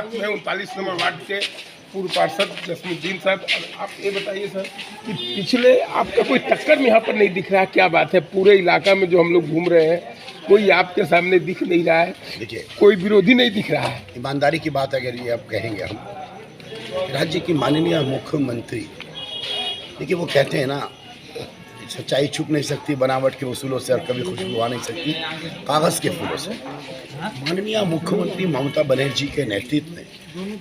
साथ में 39 number ward के पूर्व पार्षद जसमुद्दीन साहब। आप ये बताइए सर कि पिछले आपका कोई टक्कर में यहाँ पर नहीं दिख रहा, क्या बात है? पूरे इलाका में जो हम लोग घूम रहे हैं कोई आपके सामने दिख नहीं रहा है, देखिए कोई विरोधी नहीं दिख रहा है। ईमानदारी की बात अगर ये आप कहेंगे, हम राज्य की माननीय मुख्यमंत्री, देखिए वो कहते हैं ना, सच्चाई छुप नहीं सकती बनावट के उसूलों से, और कभी खुशबू आ नहीं सकती कागज़ के फूलों से। माननीय मुख्यमंत्री ममता बनर्जी के नेतृत्व में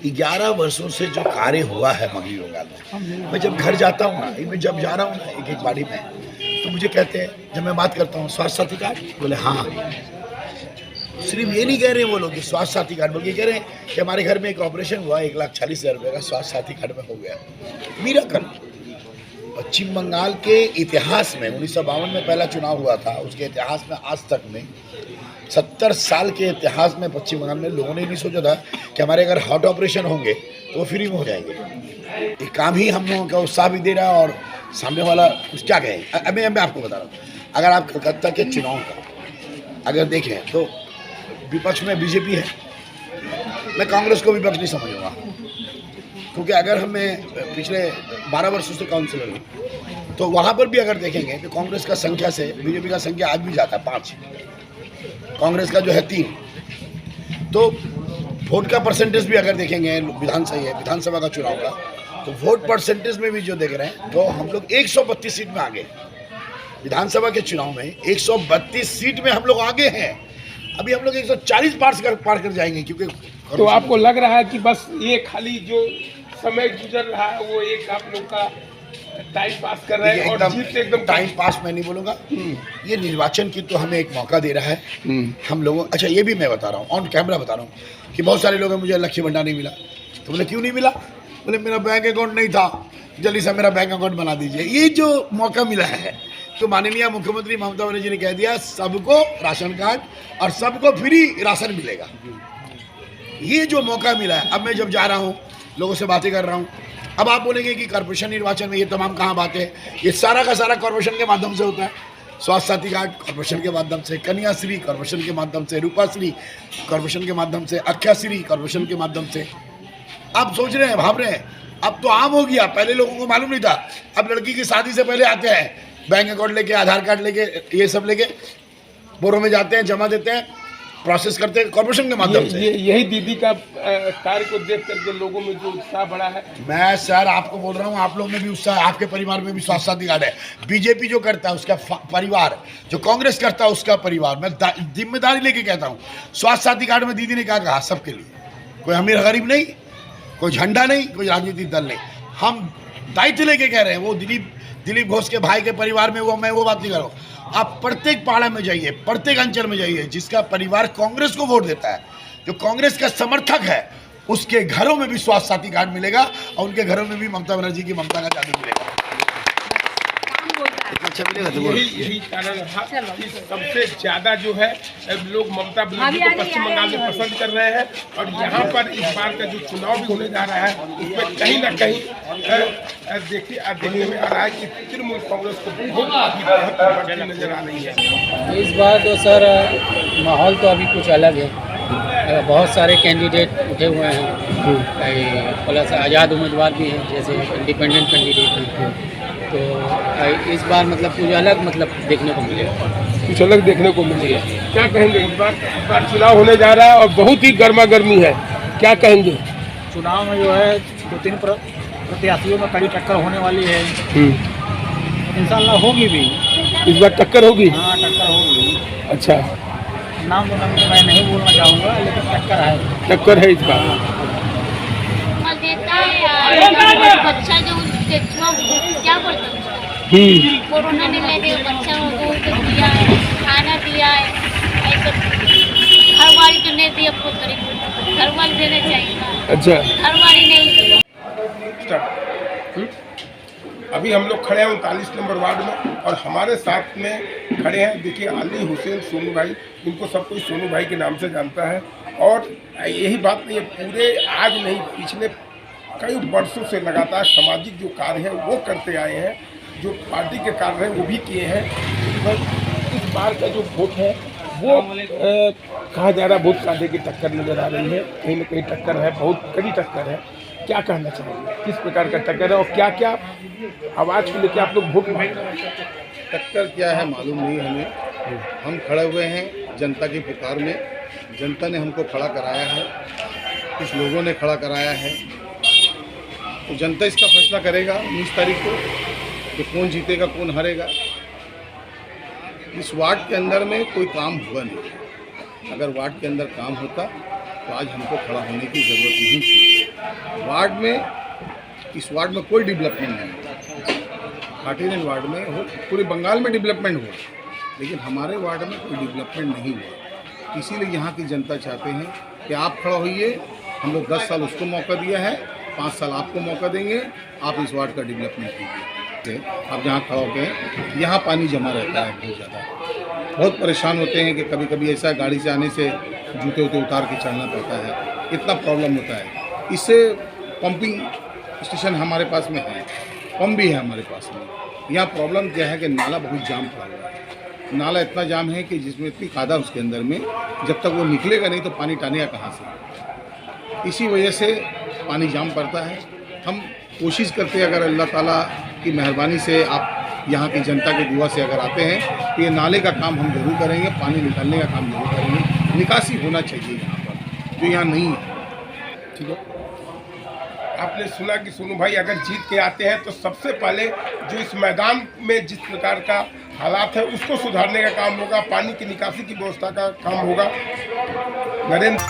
11 वर्षों से जो कार्य हुआ है मगही बंगाल में, मैं जब घर जाता हूँ ना, मैं जब जा रहा हूँ ना एक एक बाड़ी में, तो मुझे कहते हैं, जब मैं बात करता हूँ स्वास्थ्य साथी कार्ड, बोले हाँ। सिर्फ ये नहीं कह रहे हैं वो लोग कि स्वास्थ्य साथी कार्ड, बल्कि कह रहे हैं कि हमारे घर में एक ऑपरेशन हुआ, 1,40,000 रुपये का स्वास्थ्य साथी कार्ड में हो गया। मिरेकल। पश्चिम बंगाल के इतिहास में 1952 में पहला चुनाव हुआ था, उसके इतिहास में आज तक में 70 साल के इतिहास में पश्चिम बंगाल में लोगों ने नहीं सोचा था कि हमारे अगर हार्ट ऑपरेशन होंगे तो वो फ्री में हो जाएंगे। ये काम ही हम लोगों का उत्साह भी दे रहा है, और सामने वाला कुछ क्या कहें। अभी मैं आपको बता रहा हूँ, अगर आप कलकत्ता के चुनाव का अगर देखें तो विपक्ष में बीजेपी है, मैं कांग्रेस को विपक्ष नहीं समझूंगा, क्योंकि अगर हमें पिछले 12 वर्षों से काउंसिलर हूँ, तो वहाँ पर भी अगर देखेंगे तो कांग्रेस का संख्या से बीजेपी का संख्या आज भी जाता है 5, कांग्रेस का जो है 3। तो वोट का परसेंटेज भी अगर देखेंगे, विधानसभा का चुनाव का, तो वोट परसेंटेज में भी जो देख रहे हैं, तो हम लोग 132 सीट में आगे, विधानसभा के चुनाव में 132 सीट में हम लोग आगे हैं। अभी हम लोग 140 पार कर जाएंगे, क्योंकि तो आपको लग रहा है कि बस ये खाली जो समय गुजर रहा है वो एक आप लोग का टाइम पास कर रहे हैं, और जीत एकदम टाइम पास मैं नहीं बोलूँगा, ये निर्वाचन की तो हमें एक मौका दे रहा है हम लोगों। अच्छा, ये भी मैं बता रहा हूँ, ऑन कैमरा बता रहा हूँ कि बहुत सारे लोग हैं, मुझे लक्ष्य भंडार नहीं मिला, तो बोले क्यों नहीं मिला? बोले मेरा बैंक अकाउंट नहीं था, जल्दी से मेरा बैंक अकाउंट बना दीजिए। ये जो मौका मिला है, तो माननीय मुख्यमंत्री ममता बनर्जी ने कह दिया सबको राशन कार्ड और सबको फ्री राशन मिलेगा। ये जो मौका मिला है, अब मैं जब जा रहा हूँ लोगों से बातें कर रहा हूँ, अब आप बोलेंगे कि कॉर्पोरेशन निर्वाचन में ये तमाम कहाँ बातें, ये सारा का सारा कॉर्पोरेशन के माध्यम से होता है। स्वास्थ्य साथी कार्ड कॉर्पोरेशन के माध्यम से, कन्याश्री कॉर्पोरेशन के माध्यम से, रूपाश्री कॉर्पोरेशन के माध्यम से, अक्षाश्री कॉर्पोरेशन के माध्यम से। आप सोच रहे हैं, भाव रहे हैं, अब तो आम हो गया, पहले लोगों को मालूम नहीं था। अब लड़की की शादी से पहले आते हैं, बैंक अकाउंट लेके, आधार कार्ड लेके, ये सब लेके बोरों में जाते हैं, जमा देते हैं, प्रोसेस करते हैं कॉर्पोरेशन के माध्यम से। यही दीदी का कार्य को देख करके लोगों में जो उत्साह बढ़ा है। मैं सर आपको बोल रहा हूँ, आप लोगों में भी उत्साह है, आपके परिवार में भी स्वास्थ्य साथी कार्ड है। बीजेपी जो करता है उसका परिवार, जो कांग्रेस करता है उसका परिवार, मैं जिम्मेदारी लेके कहता हूँ। स्वास्थ्य साथी कार्ड में दीदी ने क्या कहा, सबके लिए, कोई अमीर गरीब नहीं, कोई झंडा नहीं, कोई राजनीतिक दल नहीं, हम दायित्व लेके कह रहे हैं। वो दिलीप घोष के भाई के परिवार में मैं वो बात नहीं कर रहा हूँ। आप प्रत्येक पाड़ा में जाइए, प्रत्येक अंचल में जाइए, जिसका परिवार कांग्रेस को वोट देता है, जो कांग्रेस का समर्थक है, उसके घरों में भी स्वास्थ्य साथी कार्ड मिलेगा, और उनके घरों में भी ममता बनर्जी की ममता का जादू मिलेगा। यही कारण है कि सबसे ज्यादा जो है लोग ममता बनर्जी को पश्चिम बंगाल में पसंद कर रहे हैं, और यहाँ पर इस बार का जो चुनाव भी होने जा रहा है उसमें कहीं ना कहीं देखने में आ रहा है कि तृणमूल कांग्रेस को बहुत नजर आ रही है। इस बार तो सर माहौल तो अभी कुछ अलग है, बहुत सारे कैंडिडेट उठे हुए हैं, प्लस आज़ाद उम्मीदवार भी हैं, जैसे इंडिपेंडेंट कैंडिडेट हैं। तो इस बार मतलब कुछ अलग देखने को मिलेगा, कुछ अलग देखने को मिलेगा। क्या कहेंगे, इस बार चुनाव होने जा रहा है और बहुत ही गर्मा गर्मी है, क्या कहेंगे? चुनाव में जो है 2-3 प्रत्याशियों में कड़ी टक्कर होने वाली है, इंशाल्लाह होगी भी। इस बार टक्कर होगी? हाँ, टक्कर होगी। अच्छा, नाम मैं नहीं बोलना चाहूँगा, लेकिन टक्कर है, टक्कर है इस बार। बच्चा जो क्या बोलते कोरोना ने लेके बच्चा को दिया है, खाना दिया है, ऐसे घरवाली तो नहीं दिया, घरवाली देना चाहिए। अच्छा, घरवाली नहीं। अभी हम लोग खड़े हैं 39 नंबर वार्ड में, और हमारे साथ में खड़े हैं, देखिए, अली हुसैन सोनू भाई, इनको सब कोई सोनू भाई के नाम से जानता है। और यही बात नहीं है, पूरे आज नहीं, पिछले कई वर्षों से लगातार सामाजिक जो कार्य है वो करते आए हैं, जो पार्टी के कार्य हैं वो भी किए हैं। इस बार का जो वोट है वो कहा जा रहा है बहुत कांधे की टक्कर नजर आ रही है, कहीं ना कहीं टक्कर है, बहुत कड़ी टक्कर है। क्या कहना चाहेंगे, किस प्रकार का टक्कर है और क्या क्या आवाज़ को लेकर आप लोग वोट मांग रहे हैं? टक्कर क्या है मालूम नहीं हमें। हम खड़े हुए हैं जनता की पुकार में, जनता ने हमको खड़ा कराया है, कुछ लोगों ने खड़ा कराया है, तो जनता इसका फैसला करेगा 19 तारीख को कि कौन जीतेगा कौन हारेगा। इस वार्ड के अंदर में कोई काम हुआ नहीं। अगर वार्ड के अंदर काम होता तो आज हमको खड़ा होने की ज़रूरत नहीं थी। वार्ड में, इस वार्ड में कोई डेवलपमेंट नहीं हुआ। खाटीरेन वार्ड में हो, पूरे बंगाल में डेवलपमेंट हुआ, लेकिन हमारे वार्ड में कोई डेवलपमेंट नहीं हुआ। इसीलिए यहाँ की जनता चाहते हैं कि आप खड़ा होइए, हम लोग 10 साल उसको मौका दिया है, 5 साल आपको मौका देंगे, आप इस वार्ड का डेवलपमेंट कीजिए। आप जहाँ खड़ा होते हैं यहाँ पानी जमा रहता है बहुत ज़्यादा, बहुत परेशान होते हैं कि कभी कभी ऐसा गाड़ी से आने से जूते वूते उतार के चलना पड़ता है, इतना प्रॉब्लम होता है। इससे पंपिंग स्टेशन हमारे पास में है, पंप भी है हमारे पास में। यहाँ प्रॉब्लम क्या है कि नाला बहुत जाम पड़ा हुआ है। नाला इतना जाम है कि जिसमें इतनी कादा उसके अंदर में, जब तक वो निकलेगा नहीं तो पानी टानेगा कहाँ से। इसी वजह से पानी जाम पड़ता है। हम कोशिश करते हैं, अगर अल्लाह ताला की मेहरबानी से आप यहाँ की जनता की दुआ से अगर आते हैं तो ये नाले का काम हम जरूर करेंगे, पानी निकालने का काम जरूर करेंगे। निकासी होना चाहिए यहाँ पर, जो यहाँ नहीं है। ठीक है, आपने सुना कि सोनू भाई अगर जीत के आते हैं तो सबसे पहले जो इस मैदान में जिस प्रकार का हालात है उसको सुधारने का काम होगा, पानी की निकासी की व्यवस्था का काम होगा। नरेंद्र